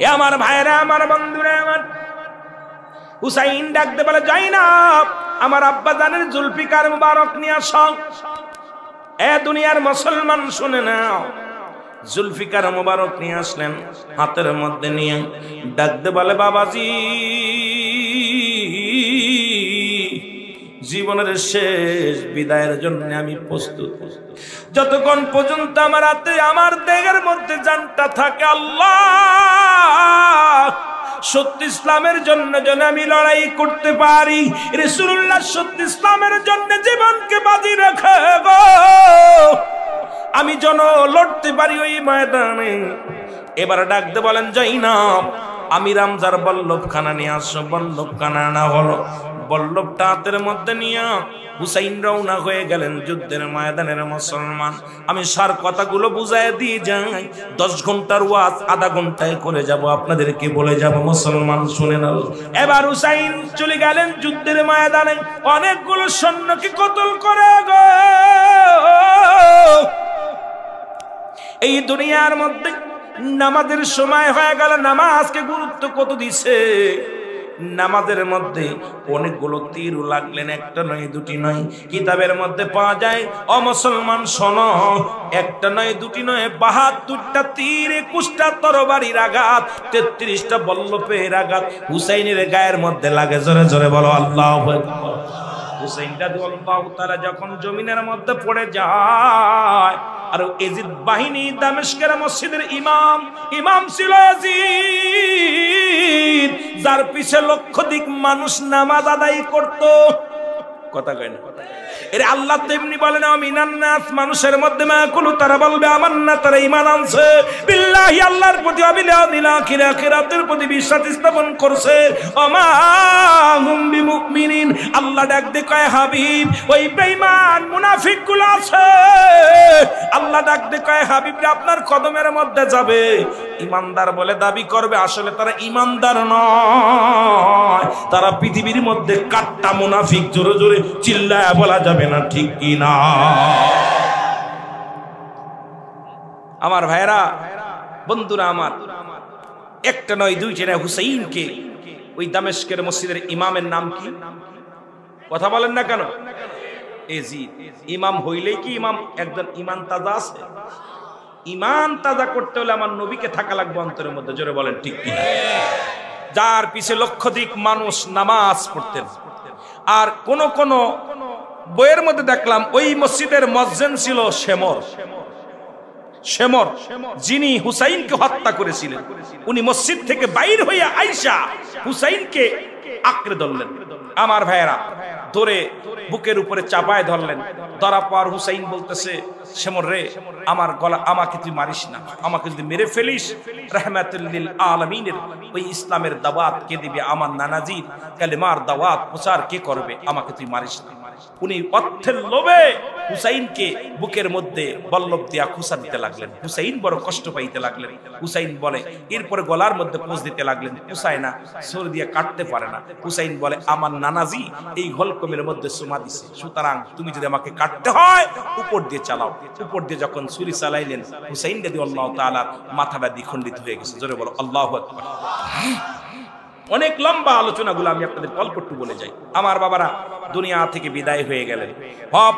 এ আমার ভাইরা, আমার বন্ধুরা, আমার হুসাইন ডাকতে বলে, যাই না আমার আব্বা জানের জুলফিকার মুবারক নিয়ে আসো। এ দুনিয়ার মুসলমান শুনে নাও, জুলফিকার মুবারক নিয়ে আসলেন, হাতের মধ্যে নিয়ে ডাকতে বলে, বাবাজি জীবনের শেষ বিদায়ের জন্য আমি প্রস্তুত। যতক্ষণ পর্যন্ত আমার হাতে আমার দেহের মধ্যে জানটা থাকে, আল্লাহ সত্য ইসলামের জন্য যেন আমি লড়াই করতে পারি, রাসূলুল্লাহ সত্য ইসলামের জন্য জীবনকে বাজি রেখে গো আমি যেন লড়তে পারি ওই ময়দানে। এবার ডাকতে বলেন, যাই না আমি রামজার বল্লভখানা নিয়ে আসো। বল্লভখানা না হলো, বল্লভটা হাতের মধ্যে নিয়ে হুসাইন রওনা হয়ে গেলেন যুদ্ধের ময়দানের। মুসলমান, আমি সার কথাগুলো বুঝায় দিয়ে যাই, 10 ঘন্টার ওয়াজ আধা ঘন্টায় করে যাব, আপনাদেরকে বলে যাব। মুসলমান শুনে নাও, এবার হুসাইন চলে গেলেন যুদ্ধের ময়দানে, অনেকগুলো সৈন্যকে কতল করে গো। এই দুনিয়ার মধ্যে নামাজের সময় হয়ে গেল, নামাজকে গুরুত্ব কত দিছে। নামাজের মধ্যে অনেকগুলো তীর লাগলেন, একটা নয় দুটি নয়, কিতাবের মধ্যে পাওয়া যায়। ও মুসলমান শোনো, একটা নয় দুটি নয়, 72টা তীর, 21টা তরবারির আঘাত, 33টা বল্লভের আঘাত হুসাইনের গায়ের মধ্যে লাগে। জোরে জোরে বলো আল্লাহু আকবার। হুসাইন রাদিয়াল্লাহু তাআলা যখন জমিনের মধ্যে পড়ে যায়, আর এজিদ বাহিনী দামেস্কের মসজিদের ইমাম ছিল এজিদ, যার পিছে লক্ষাধিক মানুষ নামাজ আদায় করত। কথা কয় না? এর আল্লাহ তেমনি বলেন, আমিনান নাস, মানুষের মধ্যে মাকুলু, তারা বলবে আমান্না, তারা ঈমান আনছে বিল্লাহি, আল্লাহর প্রতি, অবিল আখিরাতের প্রতি বিশ্বাস স্থাপন করছে। ওমা হুম বিমুমিনিন, আল্লাহ ডাক দে কয়, হাবিব ওই বেঈমান মুনাফিকগুলো আছে, আল্লাহ ডাক দে কয়, হাবিব রে আপনার কদমের মধ্যে যাবে। ইমানদার বলে দাবি করবে, আসলে তারা ইমানদার নয়, তারা পৃথিবীর মধ্যে কাট্টা মুনাফিক। জোরে জোরে চিল্লায়া বলা যাবে না, ঠিক কি না? আমার ভাইরা, বন্ধুরা আমার, একটা নয় দুইটা নয়, হুসাইনকে ওই দামেস্কের মসজিদের ইমামের নাম কি? কথা বলেন না কেন? এজিদ। ইমাম হইলেই কি ইমাম একজন ইমান তাজা আছে? ইমান তাজা করতে হলে আমার নবীকে থাকা লাগবে অন্তরের মধ্যে। জোরে বলেন ঠিক কি? যার পিছে লক্ষাধিক মানুষ নামাজ পড়তেন। আর কোন কোন বইয়ের মধ্যে দেখলাম ওই মসজিদের মুয়াজ্জিন ছিল শেমর, যিনি হুসাইনকে হত্যা করেছিলেন। উনি মসজিদ থেকে বাইর হইয়া আইসা হুসাইনকে আঁকড়ে ধরলেন। আমার ভাইয়েরা, ধরে বুকের উপরে চাপায় ধরলেন। ধরা পর হুসাইন বলতেছে, শেমর রে, আমার গলা, আমাকে তুই মারিস না, আমাকে যদি মেরে ফেলিস রাহমাতুল লিল আলামিনের ওই ইসলামের দাওয়াত কে দিবে? আমার নানাজির কালেমার দাওয়াত প্রচার কে করবে? আমাকে তুই মারিস না। উনি অর্থের লোভে হুসাইনকে বুকের মধ্যে বল্লভ দিয়া খুসা দিতে লাগলেন। হুসাইন বড় কষ্ট পাইতে লাগলেন। হুসাইন বলে, এরপরে গলার মধ্যে পোঁছ দিতে লাগলেন, পুষায় না, ছুরি দিয়ে কাটতে পারে না। হুসাইন বলে, আমার নানাজি এই গলকমের মধ্যে সুমা দিছে, সুতরাং তুমি যদি আমাকে কাটতে হয় উপর দিয়ে চালাও। উপর দিয়ে যখন ছুরি চালাইলেন, হুসাইন রাদিয়াল্লাহু তাআলা মাথাটা দ্বিখণ্ডিত হয়ে গেছে। জোরে বলো আল্লাহু আকবার। অনেক লম্বা আলোচনাগুলো আমি আপনাদের অল্প একটু বলে যাই। আমার বাবারা দুনিয়া থেকে বিদায় হয়ে গেলেন।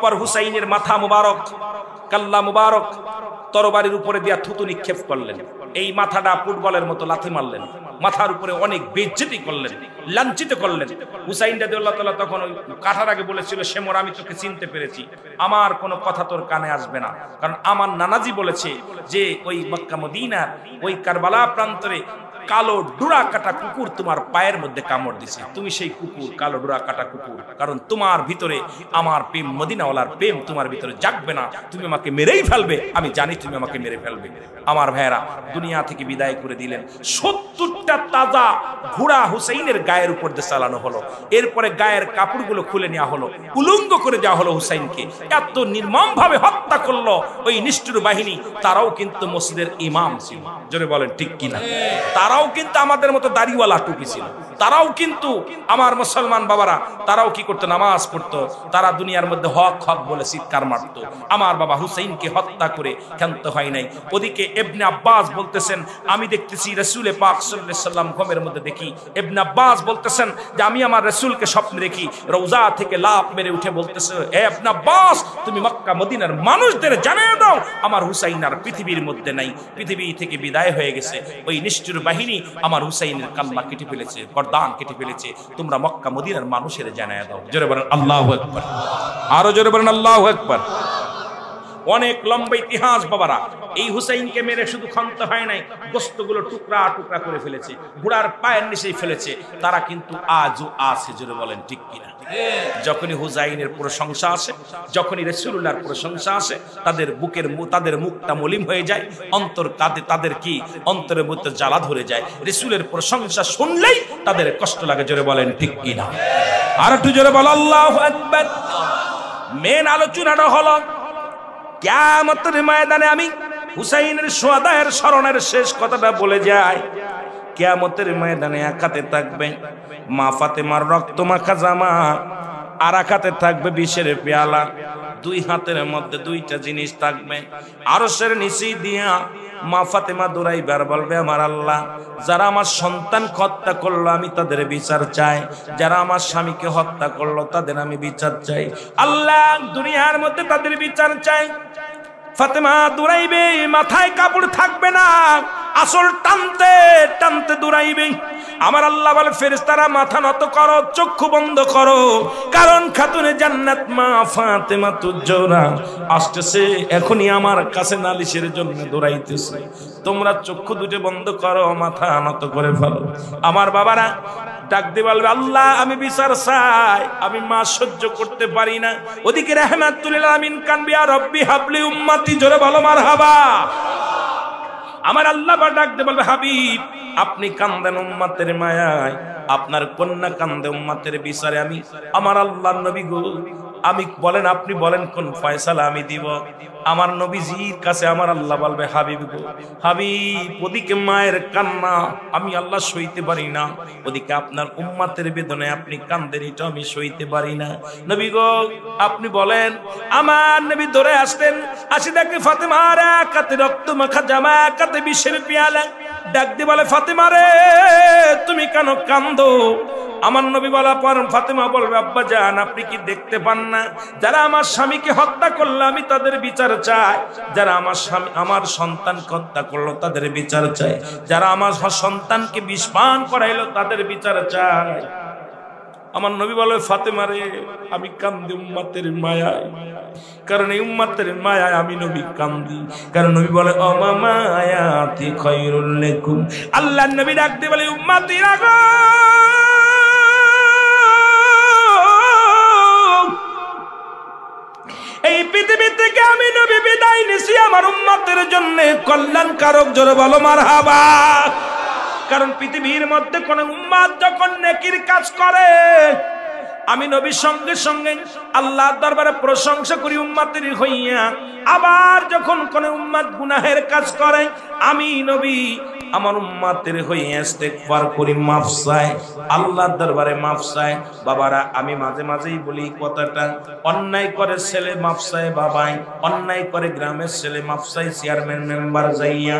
পর হুসাইনের মাথা মুবারক, কাল্লা মুবারক তরবারির উপরে দিয়া থুতু নিক্ষেপ করলেন। এই মাথাটা ফুটবলের মতো লাথি মারলেন, মাথার উপরে অনেক বেইজ্জতি করলেন, লাঞ্ছিত করলেন। হুসাইন রাদিয়াল্লাহু তাআলা তখন ওই কাটার আগে বলেছিল, শেমর আমি তোকে চিনতে পেরেছি, আমার কোনো কথা তোর কানে আসবে না, কারণ আমার নানাজি বলেছে যে ওই মক্কা মদিনার ওই কারবালা প্রান্তরে কালো ডোরা কাটা কুকুর তোমার পায়ের মধ্যে কামড় দিছে। তুমি সেই কুকুর, কালো ডোরা কাটা কুকুর, কারণ তোমার ভিতরে আমার প্রেম, মদিনাওয়ালার প্রেম তোমার ভিতরে জাগবে না, তুমি আমাকে মেরেই ফেলবে, আমি জানি তুমি আমাকে মেরে ফেলবে। আমার ভাইয়েরা দুনিয়া থেকে বিদায় করে দিলেন। 70টা তাজা ঘোড়া হুসাইনের গায়ের উপর দিয়ে চালানো হলো। এরপরে গায়ের কাপড়গুলো খুলে নেওয়া হলো, উলঙ্গ করে দেওয়া হলো হুসাইনকে। এত নির্মম ভাবে হত্যা করলো ওই নিষ্ঠুর বাহিনী। তারাও কিন্তু মসজিদের ইমাম ছিল। জোরে বলেন ঠিক কিনা? তারাও তারাও কিন্তু আমাদের মতো দাড়িওয়ালা টুপি ছিল, তারাও কিন্তু আমার মুসলমান বাবারা তারাও কি করতো, নামাজ পড়তো, তারা দুনিয়ার মধ্যে হক হক বলে চিৎকার মারতো। আমার বাবা হুসাইনকে হত্যা করে ক্ষান্ত হয় নাই। ওদিকে ইবনে আব্বাস বলতেছেন আমি দেখতেছি রাসূল পাক সাল্লাল্লাহু আলাইহি সাল্লাম ঘুমের মধ্যে দেখি। ইবনে আব্বাস বলতেছেন যে আমি আমার রাসূলকে স্বপ্নে দেখি, রওজা থেকে লাফ মেরে উঠে বলতেছে হে ইবনে আব্বাস তুমি মক্কা মদিনার মানুষদের জানিয়ে দাও আমার হুসাইন আর পৃথিবীর মধ্যে নাই, পৃথিবী থেকে বিদায় হয়ে গেছে। ওই নিষ্ঠুর বাহিনী আমার হুসাইনের কাল্লা কেটে ফেলেছে, গর্দান কেটে ফেলেছে, তোমরা মক্কা মদিনার মানুষের জানিয়ে দাও। জোরে বলেন আল্লাহু আকবার, আরো জোরে বলেন আল্লাহু আকবার। অনেক লম্বা ইতিহাস বাবারা। এই হুসাইনকে মেরে শুধু ক্ষান্ত হয় নাই, গোশতগুলো টুকরা টুকরা করে ফেলেছে, ঘোড়ার পায়ের নিচেই ফেলেছে। তারা কিন্তু আজও আছে, জোরে বলেন ঠিক কিনা? যখনই হুসাইনের প্রশংসা আসে, যখনই রাসূলুল্লাহর প্রশংসা আসে, তাদের মুখটা মলিন হয়ে যায়, অন্তর কাঁদে, তাদের কি অন্তরের মধ্যে জ্বালা ধরে যায়। রাসূলের প্রশংসা শুনলেই তাদের কষ্ট লাগে, জোরে বলেন ঠিক কিনা? আর একটু জোরে বল আল্লাহু আকবার। মেন আলোচনাটা হলো কিয়ামতের ময়দানে আমি হুসাইনের শুহাদায়ের স্মরণের শেষ কথাটা বলে যাই। কিয়ামতের ময়দানে এক হাতে থাকবে মা ফাতেমার রক্ত মাখা জামা, আর এক হাতে থাকবে বিষের পেয়ালা। দুই হাতের মধ্যে দুইটা জিনিস থাকবে। আরশের নিচে দিয়া মা ফাতেমা দৌড়াইবার বলবে আমার আল্লাহ, যারা আমার সন্তান হত্যা করলো আমি তাদের বিচার চাই, যারা আমার স্বামীকে হত্যা করলো তাদের আমি বিচার চাই। আল্লাহ দুনিয়ার মধ্যে তাদের বিচার চাই। ফাতেমা দৌড়াইবে, মাথায় কাপড় থাকবে না, আসল টানতে টানতে দৌড়াইবে। আমার আল্লাহ বলে ফেরেশতারা মাথা নত করো, চক্ষু বন্ধ করো, কারণ খাতুনে জান্নাত মা ফাতেমা তুজোরা আসতেছে, এখনই আমার কাছে নালিশের জন্য দৌড়াইতেছে। তোমরা চক্ষু দুটো বন্ধ করো, মাথা নত করে ফেলো। আমার বাবারা ডাক দিয়ে বলবে আল্লাহ আমি বিচার চাই, আমি মা সহ্য করতে পারি না। ওদিকে রাহমাতুল লিল আলামিন কানবে ইয়া রব্বি হাবলি উম্মতি, জোরে বলো মারহাবা। আমার আল্লাহ ডাক দিয়ে বলবে হাবিব আপনি কান্দেন উম্মতের মায়ায়, আপনার কন্যা কান্দে উম্মতের বিচারে। আমি আমার আল্লাহর নবী গো, আমি বলেন আপনি বলেন কোন ফয়সালা আমি দিব। আমার নবীজির কাছে আমার আল্লাহ বলবে হাবিব গো হাবিব, ওদিকে মায়ের কান্না আমি আল্লাহ সইতে পারি না, ওদিকে আপনার উম্মতের বেদনায় আপনি কান্দেন, এটা আমি সইতে পারি না। নবী গো আপনি বলেন। আমার নবী ধরে আসতেন, আসি দেখে ফাতেমার কাতে রক্ত মাখা জামা, কাতে বিষের পেয়ালা। ডাক দিয়ে বলে ফাতেমা রে তুমি কেন কান্দো? আমার নবী বলা পর ফাতেমা বলবে আব্বা জান আপনি কি দেখতে পান না, যারা আমার স্বামীকে হত্যা করলো আমি তাদের বিচার চাই, যারা আমার সন্তানকে হত্যা করলো তাদের বিচার চাই, যারা আমার সন্তানকে বিষ পান করাইলো তাদের বিচার চাই। আমার নবী বলে ফাতেমা রে আমি কান্দি উম্মতের মায়ায়, কারণ এই উম্মতের মায়ায় আমি নবী কান্দি। কারণ নবী বলে ওমা মায়াতি খায়রুল লাকুম, আল্লাহর নবী ডাক দিয়ে বলে উম্মতিরা গো এই পৃথিবী থেকে আমি নবী বিদায় নিছি আমার উম্মতের জন্য কল্যাণকারক, জোরে বলো মারহাবা। কারণ পৃথিবীর মধ্যে কোন উম্মত যখন নেকির কাজ করে আমি নবী সঙ্গে সঙ্গে আল্লাহর দরবারে প্রশংসা করি উম্মতের হইয়া। আবার যখন কোন উম্মত গুনাহের কাজ করে আমি নবী আমার উম্মতের হইয়া ইস্তেগফার করি, মাফ চাই, আল্লাহর দরবারে মাফ চাই। বাবারা আমি মাঝে মাঝেই বলি কথাটা, অন্যায় করে ছেলে মাফ চাই বাবাই, অন্যায় করে গ্রামের ছেলে মাফ চাই চেয়ারম্যান মেম্বার যাইয়া,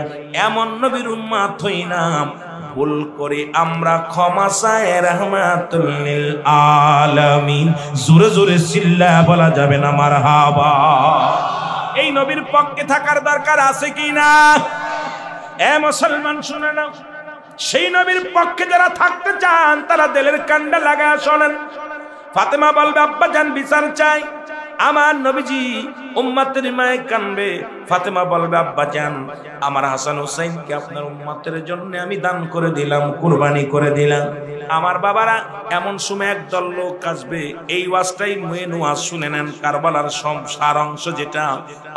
এমন নবীর উম্মত হইনাম ভুল করে আমরা ক্ষমা চাই রাহমাতুল লিল আলামিন। জোরে জোরে চিল্লা বলা যাবে না মারহাবা। এই নবীর পক্ষে থাকার দরকার আছে কি না? এ মুসলমান শুনে নাও, সেই নবীর পক্ষে যারা থাকতে চান তারা দিলের কান্ডা লাগা শোনেন। ফাতেমা বলবে আব্বা জান বিচার চাই। আমার নবীজি উম্মতের মায়ে কানবে, ফাতেমা বলবে আব্বা জান আমার হাসান হুসাইনকে আপনার উম্মতের জন্য আমি দান করে দিলাম, কুরবানি করে দিলাম। আমার বাবারা এমন সময় একদল লোক আসবে, এই ওয়াজটাই মেন ওয়াজ শুনে নেন। কারবালার সার অংশ যেটা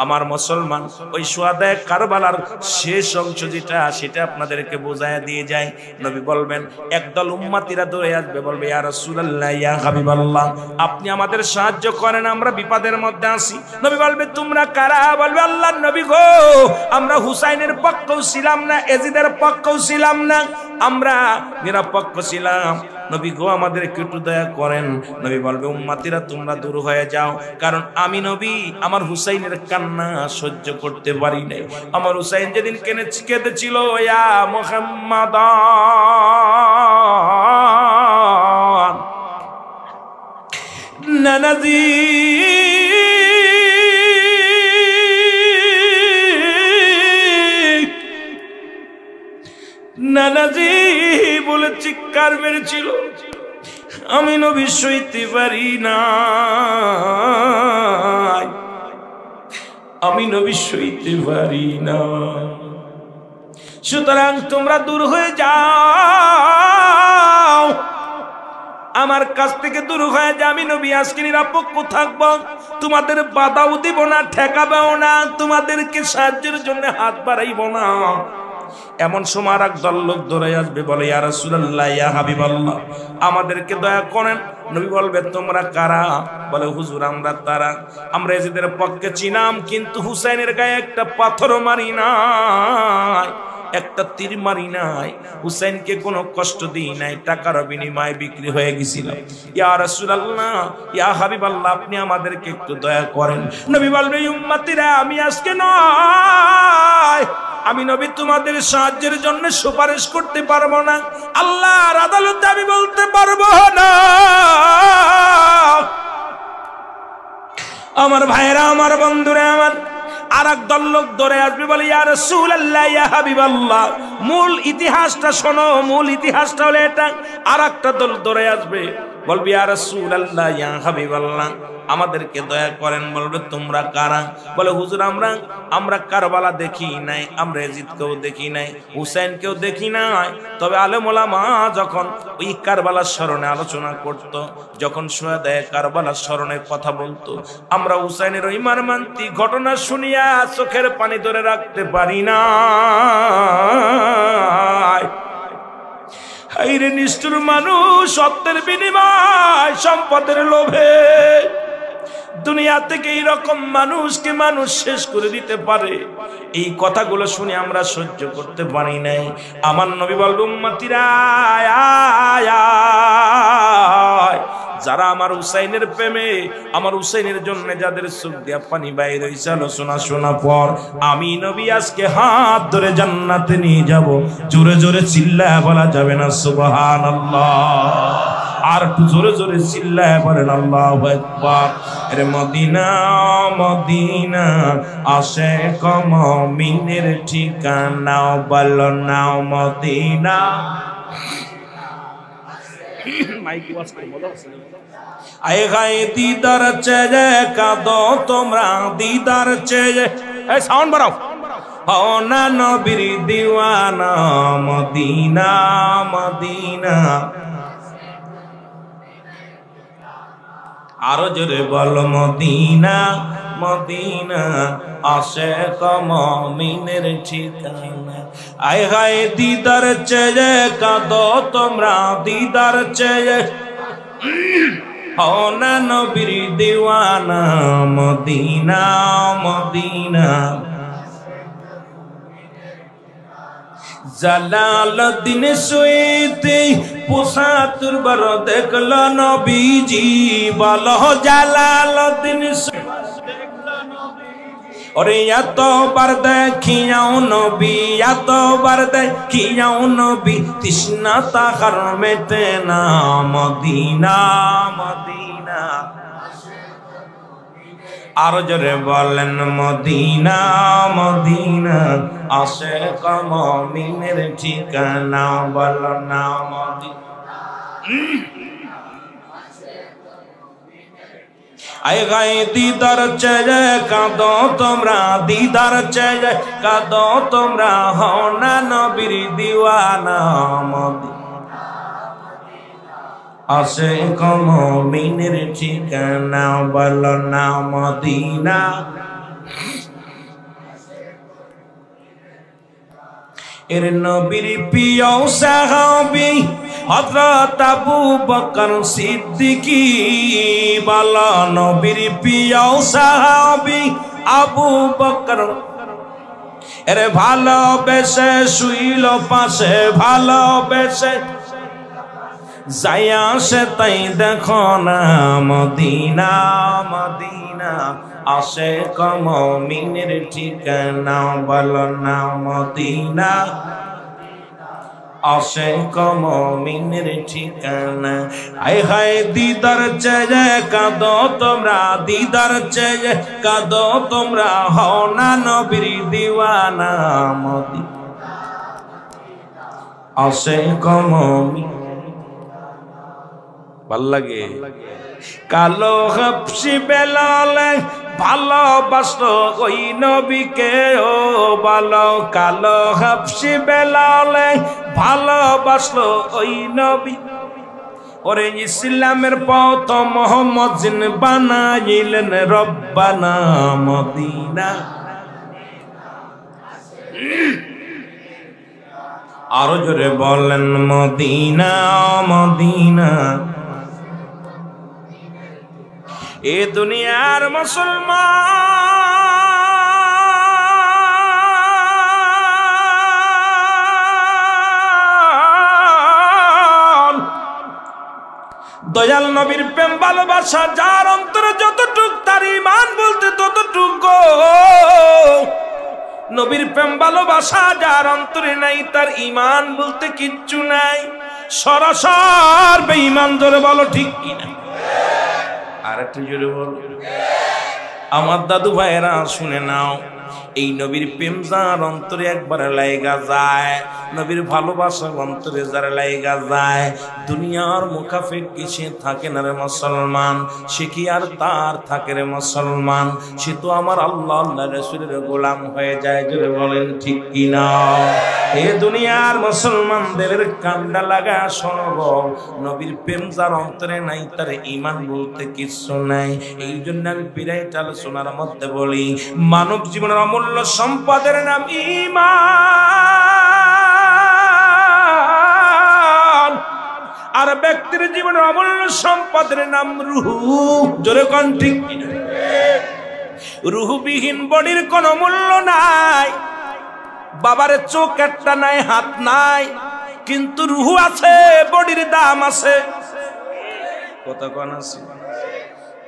আমার মুসলমান, ওই শুহাদায়ে কারবালার শেষ অংশ যেটা, সেটা আপনাদেরকে বোঝায় দিয়ে যায়। নবী বলবেন একদল উম্মতিরা দৌড়ে আসবে, বলবে ইয়া রাসূলুল্লাহ ইয়া হাবিবাল্লাহ আপনি আমাদের সাহায্য করেন, আমরা বিপদের মধ্যে আছি। নবী বলবে তোমরা কারা? বলবে আল্লাহর নবী গো আমরা হুসাইনের পক্ষেও ছিলাম না, এজিদের পক্ষেও ছিলাম না, আমরা নিরপেক্ষ ছিলাম। নবী গো আমাদেরকে একটু দয়া করেন। নবী বলবে উম্মতিরা তোমরা দূর হয়ে যাও, কারণ আমি নবী আমার হুসাইনের কান্না সহ্য করতে পারি নাই। আমার হুসাইন যেদিন কেঁদেছিল ইয়া মুহাম্মাদ নানাজি নানাজি বলে চিৎকার মেরেছিল, আমি নবী সইতে পারি না, আমি নবী সইতে পারি না। সুতরাং তোমরা দূর হয়ে যাও, আমার কাছ থেকে দূর হয়ে যা। আমি নবী আজকে নিরপেক্ষ থাকবো, তোমাদের বাধাও দিব না, ঠেকাবেও না, তোমাদেরকে সাহায্যের জন্য হাত বাড়াইব না। এমন সময় আর একদল লোক ধরে আসবে, বলে ইয়া রাসূলুল্লাহ ইয়া হাবিবাল্লাহ আমাদেরকে দয়া করেন। নবী বলবে তোমরা কারা? বলে হুজুর আমরা তারা, আমরা এজিদের পক্ষে ছিলাম, কিন্তু হুসাইনের গায়ে একটা পাথর মারি নাই, একটা তীর মারি নাই, হুসাইনকে কোনো কষ্ট দিই নাই, টাকার বিনিময়ে বিক্রি হয়ে গেছিলাম। ইয়া রাসূলুল্লাহ ইয়া হাবিবাল্লাহ আপনি আমাদেরকে একটু দয়া করেন। নবী বলবে উম্মতিরা আমি আজকে নয়, আমি নবী তোমাদের সাহায্যের জন্য সুপারিশ করতে পারবো না, আল্লাহর আদালতে আমি বলতে পারবো না। আমার ভাইরা, আমার বন্ধুরা, আমার আর এক দল লোক ধরে আসবে, বলে ইয়া রাসূলুল্লাহ ইয়া হাবিবাল্লাহ মূল ইতিহাসটা শোনো, মূল ইতিহাসটা হলো এটা। আর একটা দল ধরে আসবে, বলবে ইয়া রাসূলুল্লাহ ইয়া হাবিবাল্লাহ আমাদেরকে দয়া করেন। বলবে তোমরা কারা? বলে হুজুর আমরা কারবালা দেখি নাই, আমরা ইয়াজিদকেও দেখি নাই, হুসাইনকেও দেখি নাই, তবে আলেম ওলামা যখন ওই কারবালার স্মরণে আলোচনা করত, যখন শুহাদায়ে কারবালার স্মরণের কথা বলতো, আমরা হুসাইনের ওই মর্মান্তিক ঘটনা শুনিয়া চোখের পানি ধরে রাখতে পারি না। হায়রে নিষ্ঠুর মানুষ, সত্যের বিনিময় সম্পদের লোভে দুনিয়া থেকে এইরকম মানুষকে মানুষ শেষ করে দিতে পারে, এই কথাগুলো শুনে আমরা সহ্য করতে পারি নাই। আমার নবী বলবে উম্মতিরা যারা আমার হুসাইনের প্রেমে, আমার হুসাইনের জন্য যাদের চোখ দিয়া পানি বাইর হইছে, আলোচনা শোনা পর আমি নবী আজকে হাত ধরে জান্নাতে নিয়ে যাব। জোরে জোরে চিল্লায়া বলা যাবে না সুবহানাল্লাহ? আর একটু জোরে জোরে চিল্লায়া বলেন আল্লাহু আকবার। এর মদিনা মদিনা আশিক মুমিনের ঠিকানা, বলো না মদিনা। আয় গায়ে দিদার চেয়ে কাঁদো তোমরা, দিদার চেয়ে সাউন্ড বাড়াও, হও না নবীর দিওয়ানা, মদিনা মদিনা। আরো জোরে বলো মদিনা মদিনা আশিক মুমিনের ঠিকানা। আয় গায়ে দিদার চেয়ে কাঁদো তোমরা, দিদার চেয়ে হও না নবীর দিওয়ানা, মদিনা মদিনা। জালালউদ্দিন সুয়ুতি ৭৫ বার দেখল নবীজি, বলো জালালউদ্দিন ওরে এতবার দেখিয়াও নবী, এতবার দেখিয়াও নবী, তৃষ্ণা তাহার মেটে না, মদিনা মদিনা। আর জোরে বলেন মদিনা মদিনা আশিক মুমিনের ঠিকানা, বলো না মদিনা। আয় গায়ে দিদার চেয়ে কাঁদো তোমরা, দিদার চেয়ে কাঁদো তোমরা, হও না নবীর দিওয়ানা, মদিনা আশিক মুমিনের ঠিকানা, বলো না মদিনা। এর নবীর প্রিয় সাহাবী হযরত আবু বকর সিদ্দিকী, বলো নবীর প্রিয় সাহাবী আবু বকর। এরে ভালোবেসে শুইল পাশে, ভালোবেসে যাইয়া সে তাই দেখো না মদিনা, মদিনা আশিক মুমিনের ঠিকানা বলো না মদিনা, আশিক মুমিনের ঠিকানা। আয় হায় দিদার চেয়ে কাঁদো তোমরা, দিদার চেয়ে কাঁদো তোমরা, হও না নবীর দিওয়ানা মদিনা আশিক মুমিন। ভাল লাগে। কালো হাবশি বেলাল ভালোবাসলো ওই নবীকে ও বলো, কালো হাবশি বেলাল ভালোবাসলো ওই নবী। ওরে ইসলামের পথ মোহাম্মদ জিন বানাইলেন রব্বানা মদিনা। আরো জোরে বলেন মদিনা, মদিনা। এ দুনিয়ার মুসলমান দয়াল নবীর প্রেম ভালোবাসা যার অন্তরে যতটুক, তার ঈমান বলতে ততটুক। নবীর প্রেম ভালোবাসা যার অন্তরে নাই, তার ঈমান বলতে কিচ্ছু নাই। সরাসর বেঈমান ধরে বলো ঠিক কিনা? আর একটু জোরে বলো। আমার দাদু ভাইয়েরা শুনে নাও, এই নবীর প্রেম যার অন্তরে একবার লাইগা যায়, নবীর ভালোবাসা অন্তরে যার লাইগা যায়, দুনিয়ার মুখাফেক্ষি সে থাকে না রে মুসলমান। সে কি আর তার থাকে রে মুসলমান? সে তো আমার আল্লাহ আল্লাহ রাসূলের গোলাম হয়ে যায়। জোরে বলেন ঠিক কিনা? এ দুনিয়ার মুসলমানদের কান্ডা লাগা শোনো, নবীর প্রেম যার অন্তরে নাই, তার ঈমান বলতে কিছু নাই। এই জন্য আমি বিরাট আলোচনার মধ্যে বলি, মানব জীবনের অমূল্য সম্পদের নাম ঈমান, আর ব্যক্তির জীবনের অমূল্য সম্পদের নাম রূহ। জোরে কোন ঠিক কিনা? রূহবিহীন বডির কোনো মূল্য নাই। বাবার চোখ একটা নাই, হাত নাই, কিন্তু রূহ আছে, বডির দাম আছে। কত কোন আছে?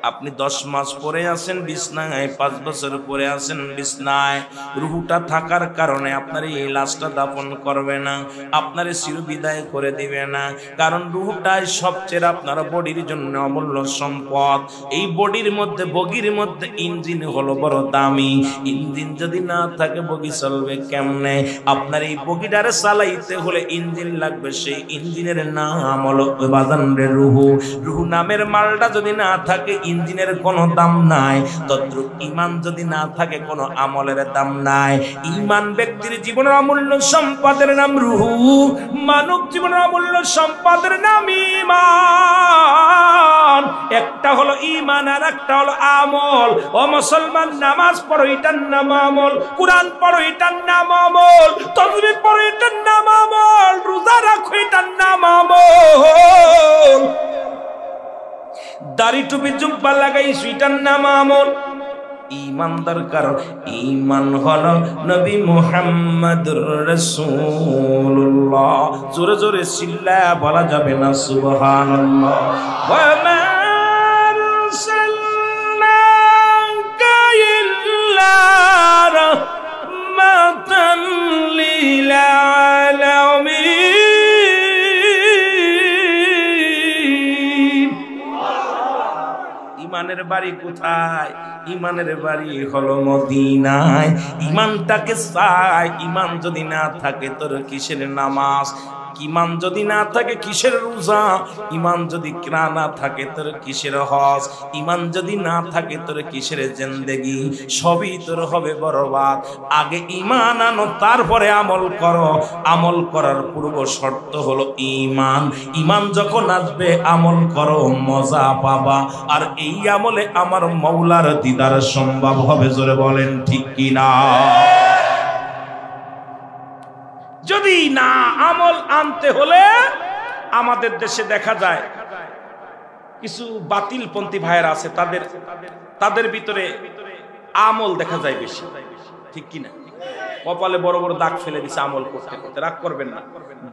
আপনি 10 মাস পরে আছেন বিছনায়, 5 বছর পরে আছেন বিছনায়, রূহটা থাকার কারণে আপনার এই লাশটা দাফন করবে না, আপনার চির বিদায় করে দিবে না। কারণ রূহটাই সবচেয়ে আপনার বডির জন্য অমূল্য সম্পদ। এই বডির মধ্যে, বগির মধ্যে ইঞ্জিন হলো বড় দামি। ইঞ্জিন যদি না থাকে বগি চলবে কেমনে? আপনার এই বগিটারে চালাইতে হলে ইঞ্জিন লাগবে, সেই ইঞ্জিনের নাম হলো বাজানরে রূহ। রূহ নামের মালটা যদি না থাকে, ইঞ্জিনের কোনো দাম নাই। তদ্রুপ ঈমান যদি না থাকে, কোনো আমলের দাম নাই। ঈমান ব্যক্তির জীবনের অমূল্য সম্পদের নাম রূহ। মানব জীবনের অমূল্য সম্পদের নাম ঈমান। একটা হলো ঈমান আর একটা হলো আমল। ও মুসলমান, নামাজ পড়ো, এটার নাম আমল। কুরআন পড়ো, এটার নাম আমল। তাসবিহ পড়ো, এটার নাম আমল। রোজা রাখো, এটার নাম আমল। দাড়ি টুপি জুব্বা লাগাই, এটার নাম আমল। ঈমানদার কারণ ঈমান হলো নবী মুহাম্মদুর রাসূলুল্লাহ। জোরে জোরে চিল্লা বলা যাবে না সুবহানাল্লাহ। ওয়া মা আরসালনাকা ইল্লা রাহমাতান লিল আলামিন। ঈমানের বাড়ি কোথায়? ঈমানের বাড়ি হলো মদিনায়। ঈমানটাকে চাই। ঈমান যদি না থাকে, তোর কিসের নামাজ? ঈমান যদি না থাকে, কিসের রোজা? ঈমান যদি না থাকে, তোর কিসের হজ? ঈমান যদি না থাকে, তোর কিসের জিন্দেগি? সবই তোর হবে বরবাদ। আগে ঈমান আনো, তারপরে আমল করো। আমল করার পূর্ব শর্ত হলো ঈমান। ঈমান যখন আসবে, আমল করো, মজা পাবা। আর এই আমলে আমার মওলার দিদার সম্ভব হবে। জোরে বলেন ঠিক কিনা? যদি না আমল আনতে হলে, আমাদের দেশে দেখা যায় কিছু বাতিলপন্থী ভাইয়েরা আছে, তাদের ভিতরে আমল দেখা যায় বেশি, ঠিক কিনা? কপালে বড় বড় দাগ ফেলে দিছে আমল করতে করতে। রাগ করবেন না।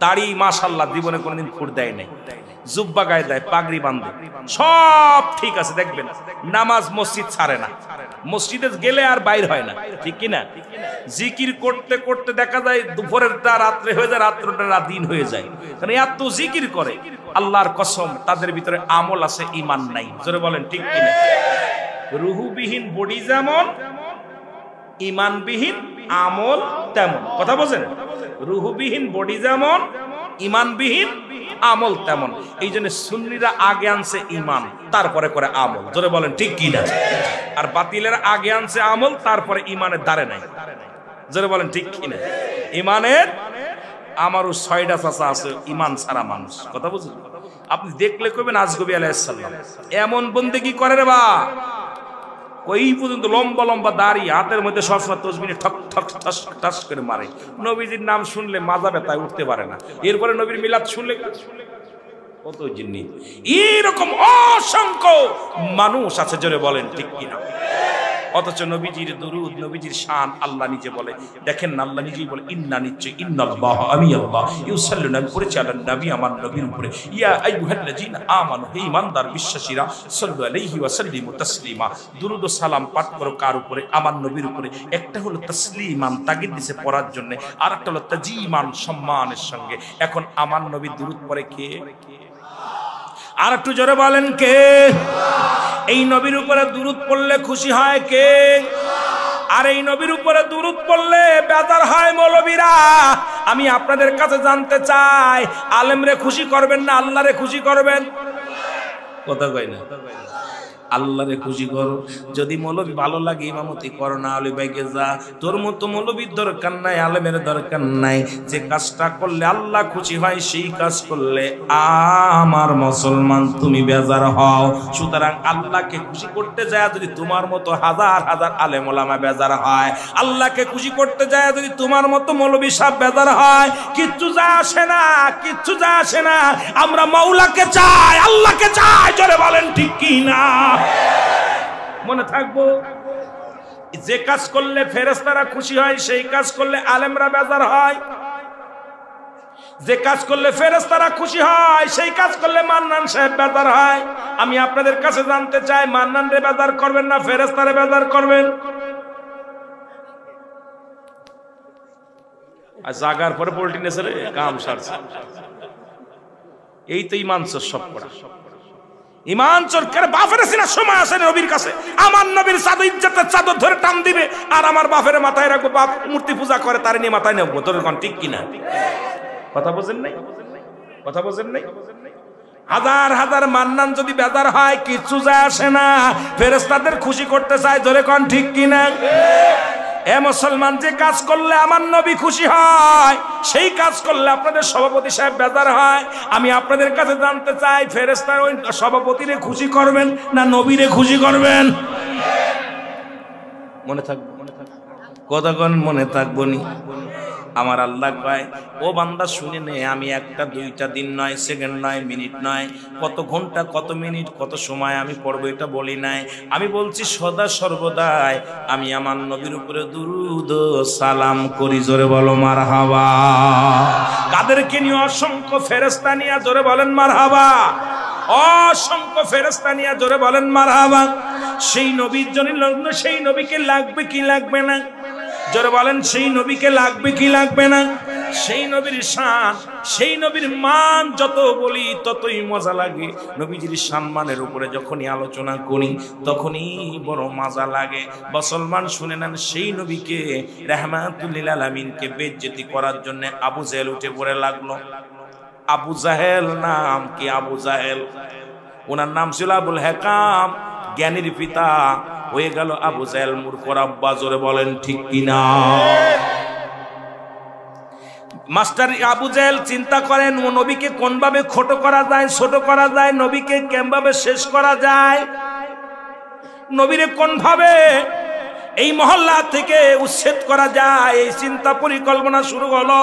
দাড়ি মাশাআল্লাহ জীবনে কোনোদিন ফুট দেয় নাই, জুব্বা গায়ে দেয়, পাগড়ি বাঁধে, সব ঠিক আছে। দেখবেন নামাজ মসজিদ ছাড়ে না, মসজিদে গেলে আর বাইর হয় না, ঠিক কিনা? জিকির করতে করতে দেখা যায় দুপুরেরটা রাত্রে হয়ে যায়, রাত্রটা দিন হয়ে যায়, কারণ এত জিকির করে। আল্লাহর কসম তাদের ভিতরে আমল আছে, ঈমান নাই। জোরে বলেন ঠিক কিনা? রুহুবিহীন বডি যেমন, ঈমানবিহীন আমল তেমন। কথা বোঝেন? রুহুবিহীন বডি যেমন, ঈমানবিহীন আমল তেমন। এই জন্য সুন্নিরা আগে আনছে ঈমান, তারপরে করে আমল। জোরে বলেন ঠিক কিনা? আর বাতিলের আগে আনছে আমল, তারপরে ঈমানের দ্বারে নাই। জোরে বলেন ঠিক কিনা? ঈমানের আমারও 6টা চাচা আছে ঈমান ছাড়া মানুষ। কথা বুঝলেন? আপনি দেখলে কইবেন আজগবি আলাইহিস সালাম এমন বন্দেগী করে রে বা, ওই পর্যন্ত লম্বা লম্বা দাড়ি, হাতের মধ্যে সবসময় তসবিহ ঠক ঠক ঠাস ঠাস করে মারে। নবীজির নাম শুনলে মাজা ব্যথায় উঠতে পারে না। এরপরে নবীর মিলাদ শুনলে কত জিন্নি। এরকম অসংখ্য মানুষ আছে। জোরে বলেন ঠিক কিনা? অথচ নবীজির দুরূদ, নবীজির শান আল্লাহ নিজে বলে। দেখেন না, আল্লাহ নিজেই বলে ইন্না, নিশ্চয়, ইন্নাল্লাহ, আমি আল্লাহ, ইউসাল্লুনা, আমি পড়েছি আলান নবী, আমার নবীর উপরে, ইয়া আইয়ুহাল্লাযীনা আমানু, হে ঈমানদার বিশ্বাসীরা, সাল্লু আলাইহি ওয়া সাল্লিমু তাসলিমা, দুরূদ ও সালাম পাঠ করো কার উপরে? আমার নবীর উপরে। একটা হলো তাসলিমান, তাগিদ দিছে পড়ার জন্য, আর একটা হলো তাজিমান, সম্মানের সঙ্গে। এখন আমার নবীর দুরূদ পড়ে কে? আর একটু জোরে বলেন কে? এই নবীর উপরে দুরূদ পড়লে খুশি হয় কে? আর এই নবীর উপরে দুরূদ পড়লে বেজার হয় মৌলবীরা। আমি আপনাদের কাছে জানতে চাই, আলেমরে খুশি করবেন না আল্লাহরে খুশি করবেন? কথা কই না? আল্লাহরে খুশি করো। যদি মৌলবী ভালো লাগে ইমামতি করো, না হলে বাইকে যা। তোর মতো মৌলবীর দরকার নাই, আলেমের দরকার নাই। যে কাজটা করলে আল্লাহ খুশি হয় সেই কাজ করলে আমার মুসলমান তুমি বেজার হও। সুতরাং আল্লাহকে খুশি করতে যায় যদি তোমার মতো হাজার হাজার আলেম ওলামা বেজার হয়, আল্লাহকে খুশি করতে যায় যদি তোমার মতো মৌলবী সাহেব বেজার হয়, কিচ্ছু যায় আসে না, কিচ্ছু যায় আসে না। আমরা মাওলাকে চাই, আল্লাহকে চাই। জোরে বলেন ঠিক কি না? মনে থাকবো, যে কাজ করলে ফেরেশতারা খুশি হয় সেই কাজ করলে আলেমরা বেজার হয়। যে কাজ করলে ফেরেশতারা খুশি হয় সেই কাজ করলে মান্নান সাহেব বেজার হয়। আমি আপনাদের কাছে জানতে চাই, মান্নান রে বেজার করবেন না ফেরেশতারে বেজার করবেন? আর জাগার পরে পোল্ট্রি নেছে রে, কাম সারছে। এই তো ঈমান চোর সব করা। ঈমান চোর করে বাপের সিনার সময় আসে নবীর কাছে, আমার নবীর চাদর ইজ্জতের চাদর ধরে টান দিবে, আর আমার বাপের মাথায় রাখবো। বাপ মূর্তি পূজা করে, তার নিয়ে মাথায় নেবো। তোর কোন ঠিক কিনা? কথা বোঝেন নাই? কথা বোঝেন নাই? হাজার হাজার মান্নান যদি বেজার হয় কিচ্ছু যায় আসে না। ফেরেশতাদের খুশি করতে চায়, ধরে কোন ঠিক কিনা? এ মুসলমান, যে কাজ করলে আমার নবী খুশি হয় সেই কাজ করলে আপনাদের সভাপতি সাহেব বেজার হয়। আমি আপনাদের কাছে জানতে চাই, ফেরেশতা ওই সভাপতিরে খুশি করবেন না নবীরে খুশি করবেন? মনে থাকবে, কতক্ষণ মনে থাকবো নি? আমার আল্লাহ কয়, ও বান্দা শুনে নে, আমি একটা দুইটা দিন নয়, সেকেন্ড নয়, মিনিট নয়, কত ঘন্টা, কত মিনিট, কত সময় আমি পড়বো এটা বলি নাই। আমি বলছি সদা সর্বদাই আমি আমার নবীর উপরে দুরূদ সালাম করি। জোরে বলো মারহাবা। কাদেরকে নিয়ে? অসংখ্য ফেরেশতা নিয়ে। জোরে বলেন মারহাবা। অসংখ্য ফেরেশতা নিয়ে। জোরে বলেন মারহাবা। সেই নবীর জন্য সেই নবীকে লাগবে কি লাগবে না? জোরে বলেন, সেই নবীকে লাগবে কি লাগবে না? সেই নবীর শান, সেই নবীর মান যত বলি ততই মজা লাগে। নবীজির সম্মানের উপরে যখনই আলোচনা করি তখনই বড় মজা লাগে। মুসলমান শুনে নেন, সেই নবীকে রাহমাতুল লিল আলামিনকে বেইজ্জতি করার জন্য আবু জাহেল উঠে পড়ে লাগলো। আবু জাহেল নাম কি? আবু জাহেল, ওনার নাম ছিল আবুল হেকাম, জ্ঞানীর পিতা। হয়ে গেল আবু জাহেল মূর্খর আব্বা। জোরে বলেন ঠিক কিনা? মাস্টার আবু জাহেল চিন্তা করেন, ও নবীকে কোন ভাবে ছোট করা যায়, ছোট করা যায়, নবীকে কেমন ভাবে শেষ করা যায়, নবীরে কোন ভাবে এই মহল্লা থেকে উচ্ছেদ করা যায়, এই চিন্তা পরিকল্পনা শুরু হলো।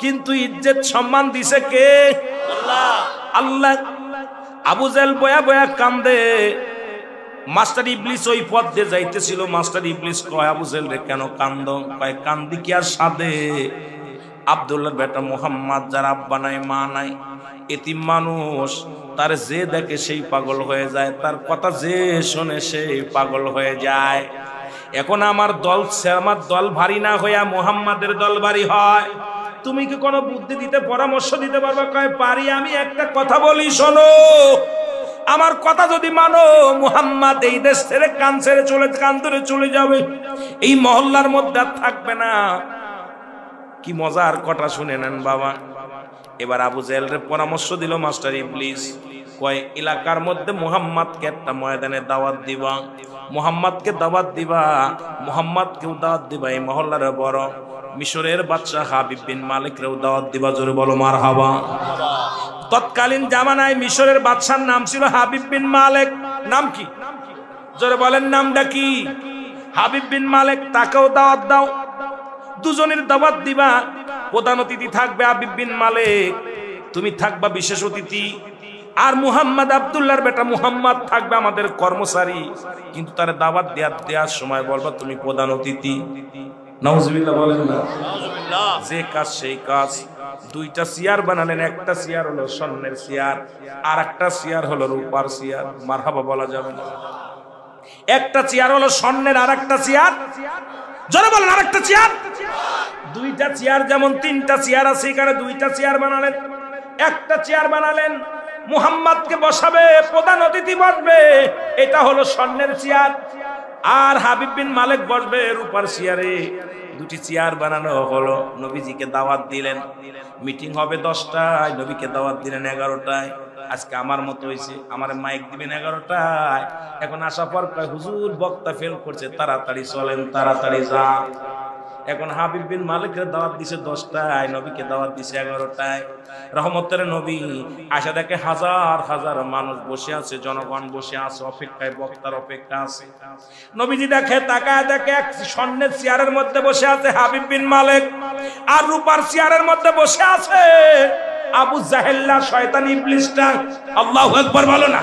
কিন্তু ইজ্জত সম্মান দিছে কে? আল্লাহ। আল্লাহ। আবু জাহেল বয়া বয়া কান্দে, মাস্টার ইবলিস ওই পথ দিয়ে যাইতেছিল। মাস্টার ইবলিস কয় আবু জেহেল রে কেন কান্দ? কয় কান্দি কি আর সাদে? আব্দুল্লাহর বেটা মুহাম্মদ, যার আব্বা নাই মা নাই, এতিম মানুষ, তার যে দেখে সেই পাগল হয়ে যায়, তার কথা যে শোনে সেই পাগল হয়ে যায়। এখন আমার দল ভারী না হইয়া মুহাম্মাদের দল ভারী হয়। তুমি কি কোনো বুদ্ধি দিতে, পরামর্শ দিতে পারবে? কয় পারি। আমি একটা কথা বলি, শোনো, আমার কথা যদি মানো, মুহাম্মদ এই দেশ ছেড়ে কান ধরে চলে যাবে, এই মহল্লার মধ্যে আর থাকবে না। কি মজার কথা, শুনে নেন বাবা। এবার আবু জেহেলের পরামর্শ দিল মাস্টার ইবলিস, কয় এলাকার মধ্যে মুহাম্মদকে একটা ময়দানে দাওয়াত দিবা, মুহাম্মদকে দাওয়াত দিবা, মুহাম্মদকেও দাওয়াত দিবা, এই মহল্লার বড় মিশরের বাদশা হাবিব বিন মালিকরেও দাওয়াত দিবা। জোরে বলো মারহাবা। তৎকালীন জামানায় মিশরের বাদশার নাম ছিল হাবিব বিন মালিক। নাম কি? জোরে বলেন, নামটা কি? হাবিব বিন মালিক। তাকেও দাওয়াত দাও, দুজনের দাওয়াত দিবা। প্রধান অতিথি থাকবে হাবিব বিন মালিক, তুমি থাকবা বিশেষ অতিথি। আর মুহাম্মদ, আব্দুল্লাহর বেটা মুহাম্মদ থাকবে আমাদের কর্মচারী, কিন্তু তার দাওয়াত দেওয়ার সময় বলবা তুমি প্রধান অতিথি। নাউজুবিল্লাহ বলেন না? যে কাজ সেই কাজ। দুইটা চেয়ার বানালেন, একটা চেয়ার হলো স্বর্ণের চেয়ার, আর একটা চেয়ার হলো রূপার চেয়ার। মারহাবা বলা যাবে না? একটা চেয়ার হলো স্বর্ণের, আর একটা চেয়ার, জোরে বলেন, আর একটা চেয়ার। দুইটা চেয়ার, যেমন তিনটা চেয়ার আছে, এখানে দুইটা চেয়ার বানালেন। একটা চেয়ার বানালেন, মুহাম্মদকে বসাবে, প্রধান অতিথি বসবে, এটা হলো স্বর্ণের চেয়ার। আর হাবিব বিন মালিক বসবে রূপার চেয়ারে। দুটি চেয়ার বানানো হলো। নবীজিকে দাওয়াত দিলেন, মিটিং হবে 10টায়, নবীকে দাওয়াত দিলেন 11টায়। আজকে আমার মতো হয়েছে, আমার মাইক দিবেন 11টায়। এখন আসার পর কয় হুজুর বক্তা ফেল করছে, তাড়াতাড়ি চলেন, তাড়াতাড়ি যান। এখন হাবিব বিন মালিকের দাওয়াত দিছে 10টায়, নবীকে দাওয়াত দিছে 11টায়। রহমতের নবী আশা দেখে হাজার হাজার মানুষ বসে আছে, জনগণ বসে আছে, অপেক্ষায়, বক্তার অপেক্ষা আছে। নবীজি দেখে, তাকায় দেখে, এক স্বর্ণের চেয়ারের মধ্যে বসে আছে হাবিব বিন মালিক, আর রূপার চেয়ারের মধ্যে বসে আছে আবু জাহেল্লা, শয়তান ইবলিসটা। আল্লাহু আকবার বলো না?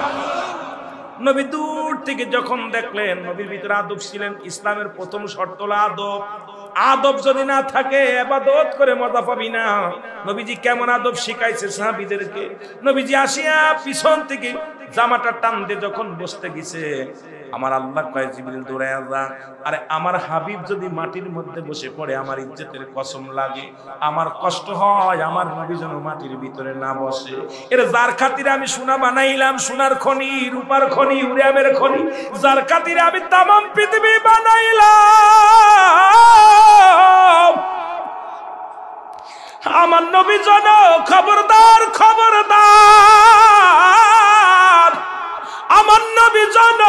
নবী দূর থেকে যখন দেখলেন, নবীর ভিতরে আদব ছিলেন। ইসলামের প্রথম শর্ত হলো আদব। আদব যদি না থাকে ইবাদত করে মজা পাবি না। নবীজি কেমন আদব শিখাইছে সাহাবীদেরকে। নবীজি আসিয়া পিছন থেকে জামাটা টান দিয়ে যখন বসতে গেছে, আমার আল্লাহ কয় জিবরিল দৌড়ায়া যা। আরে আমার হাবিব যদি মাটির মধ্যে বসে পড়ে, আমার ইজ্জতের কসম লাগে, আমার কষ্ট হয়, আমার নবী যেন মাটির ভিতরে না বসে। এর যার খাতিরে আমি সোনা বানাইলাম, সোনার খনি, রূপার খনি, উরিয়ামের খনি, যার খাতিরে আমি তামাম পৃথিবী বানাইলাম, আমার নবী যেন খবরদার, খবরদার, আমার নবী যেন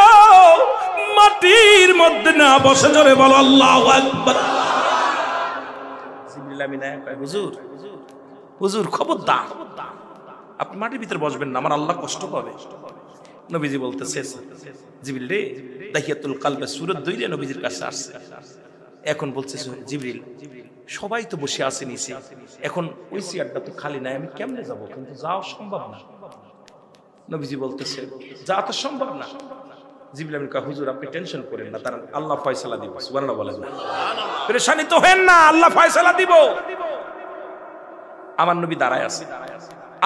মাটির মধ্যে না বসে। জোরে বলো আল্লাহু আকবার। জিবরিল আমিন কয় হুজুর, হুজুর খবরদার, আপনি মাটির ভিতরে বসবেন না, আমার আল্লাহ কষ্ট পাবে। নবীজি বলতেছে, জিবরিল রে, দাহিয়াতুল কলবে সূরা 2 রে নবীজির কাছে আসছে। এখন বলছে জিবরিল, সবাই তো বসে আছে নিচে, এখন ওই চেয়ারটা তো খালি নাই, আমি কেমনে যাব? কিন্তু যাওয়া সম্ভব না। নবীজি বলতেছে, যা তো সম্ভব না। জিবরিল আমিন কয় হুজুর আপনি টেনশন করেন না, তার আল্লাহ ফয়সালা দিব। সুবহানাল্লাহ বলেন না? পেরেশানি তো হেন না, আল্লাহ ফয়সালা দিব। আমার নবী দাঁড়ায় আছে,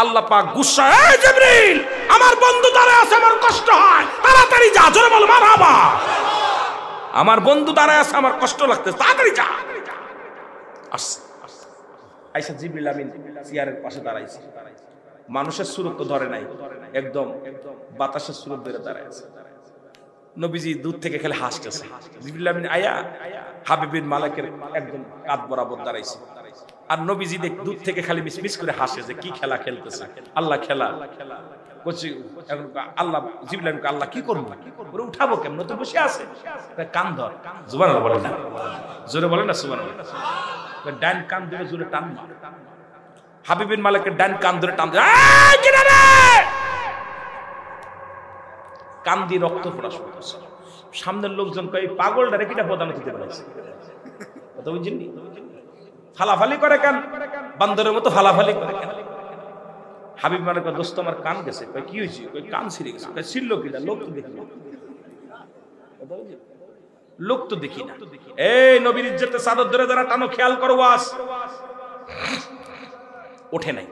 আল্লাহ পাক গুসা, এই জিবরিল, আমার বন্ধু দাঁড়ায় আছে, আমার কষ্ট হয়, তাড়াতাড়ি যা। জোরে বল মারহাবা। আমার বন্ধু দাঁড়ায় আছে, আমার কষ্ট লাগতেছে, তাড়াতাড়ি যা। আসছে, আয়েশা জিবরিল আমিন চেয়ারের পাশে দাঁড়াইছে। মানুষের সুরত তো ধরে নাই, একদম বাতাসের সুরত ধরে দাঁড়ায় আছে। নবীজি দূর থেকে খেলে হাসতেছে। জিবরিল আমিন আয়া হাবিব বিন মালিকের একদম কাঁধ বরাবর দাঁড়াইছে। আর নবীজি দেখ দূর থেকে খালি মিসমিস করে হাসে যে কি খেলা খেলতেছে। আল্লাহ খেলা করছি। আল্লাহ জিবরিল আমিন আল্লাহ কি করবো, ওরে উঠাবো কেমন, তো বসে আছে, কান ধর। সুবহানাল্লাহ বলেন না? জোরে বলেন না সুবহানাল্লাহ? ডান কান ধরে জোরে টান মার। হাবিব বিন মালিকের ডান কান ধরে টান, কান দিয়ে রক্ত ফোটা শুরু করছে। সামনের লোকজন কয় পাগলটা রে কিটা প্রধান অতিথি বানাইছে, কথা বুঝছেন? ফালাফালি করে কেন, বান্দরের মতো ফালাফালি করে কেন? হাবিব মালিক দোস্ত আমার কান গেছে। কয় কি হয়েছে? কয় কান ছিঁড়ে গেছে। কয় ছিড়লো কিনা? লোক তো দেখলো। লোক তো দেখি না। এই নবীর ইজ্জতে চাদর ধরে যারা টানো, খেয়াল করো, ওয়াজ ওঠে নাই।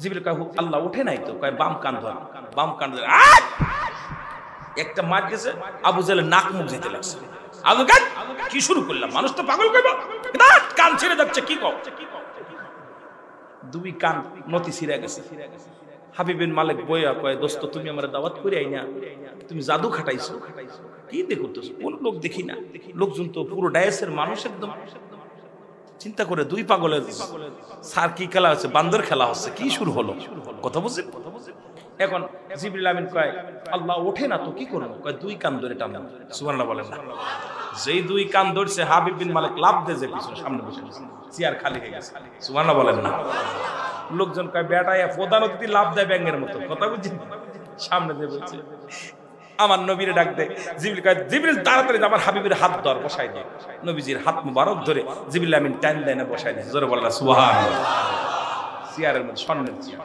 জিবরিল কয় আল্লাহ ওঠে নাই তো, কয় বাম কান ধর, বাম কান ধরে একটা মার গেছে, আবু জাহেলের নাক মুখ যেতে লাগছে। আবু গান কি শুরু করলাম, মানুষ তো পাগল কইব, কান ছেড়ে যাচ্ছে, কি কও? দুই কান নতি ছিঁড়ে গেছে। হাবিব বিন মালিক বইয়া কয় দোস্ত তুমি আমার দাওয়াত করে আইনা, তুমি জাদু খাটাইছো, কি দেখতেছো? কোন লোক দেখি না, লোকজন তো পুরো ডায়াসের মানুষ একদম। চিন্তা করে দুই পাগলের স্যার কি খেলা হচ্ছে, বান্দর খেলা হচ্ছে, কি শুরু হলো? কথা বুঝছেন? এখন জিবরিল আমিন কয় আল্লাহ ওঠে না তো কি করবো? কয় দুই কান ধরে টানো। সুবহানাল্লাহ বলেন না? যেই দুই কান ধরছে, হাবিব বিন মালিক লাভ দিয়ে যে পিছনে সামনে বসে গেছে, চেয়ার খালি হয়ে গেছে। সুবহানাল্লাহ বলেন না? লোকজন কয় বেটায় প্রধান অতিথি লাভ দেয় ব্যাঙের মতো, কথা বুঝছেন? সামনে দিয়ে বলছে আমার নবীরে ডাক দে। জিবরিল কয় জিবরিল তাড়াতাড়ি আমার হাবিবের হাত ধর, বসাই দে। নবীজির হাত মুবারক ধরে জিবরিল আমিন টান দেয় না, বসাই দেয়। জোরে বলেন সুবহানাল্লাহ। চেয়ারের মধ্যে স্বর্ণের চেয়ার।